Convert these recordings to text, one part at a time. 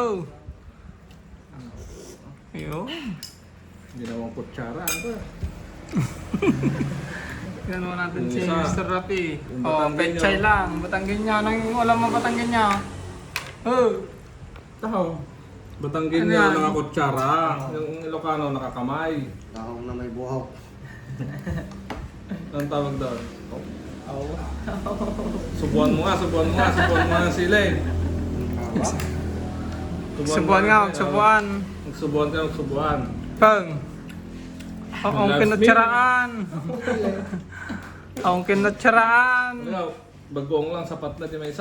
Oh. Ayun. Ginawang kutsara. Ano ba? Tignan mo natin Yung si isa. Mr. Rafi. Yung Oh, Batanggenyo. pechay lang. Batanggenyo. Anong ulam mo Batanggenyo? Oh. Tahaw. Batanggin Ano niya yan? nakakutsara. Yung Ilocano nakakamay. Tahong na may buhok. Anong tawag doon? Subuan mo nga sila eh. Subuan nga, magsubuan. Magsubuan ka, magsubuan. Pang. Ang Last kinutsaraan. Ang kinutsaraan. Ano, bagong lang, sapat na. May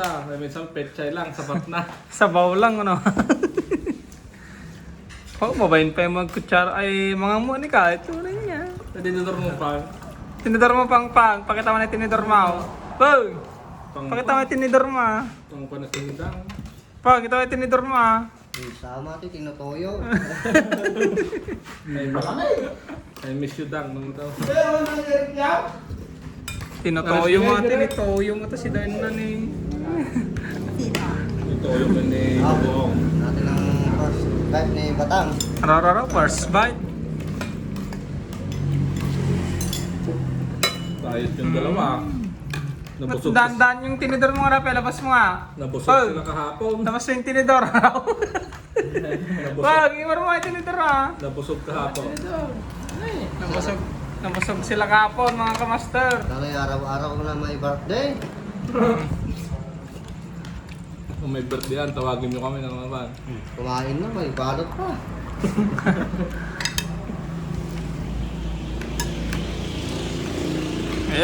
isa pechay lang, sapat na. Sabaw lang, ano? Oh, mabayin pa yung magkutsara. Ay, mga muni ka. Ito rin niya. Nadinador mo pa. Tinidor mo pang. Pakita mo na yung tinidor mo. Pang. Pakita mo yung tinidor mo. Itong panasindang. Pang, ito yung tinidor mo. Sama ito, tinutoyo. I miss you, Dang. Nung ito. Tinutoyo mo, tinitoyo mo. Ito si Dayan eh. Ito yung ni Buong. Natin ang first bite ni Batang. Rarara, first bite. Tayot yung dalawa. Nabusog, Dandan yung tinidor mo nga, Rafi. Labas mo nga. nabusog Pang. sila kahapon. Labas mo yung tinidor. Nabusog, Pag, iwan mo yung tinidor ha. nabusog kahapon. Nabusog sila kapon mga kamaster. Dahil araw-araw ko na may birthday. Kung may birthday yan, tawagin nyo kami ng naman. Kumain na, may balot pa.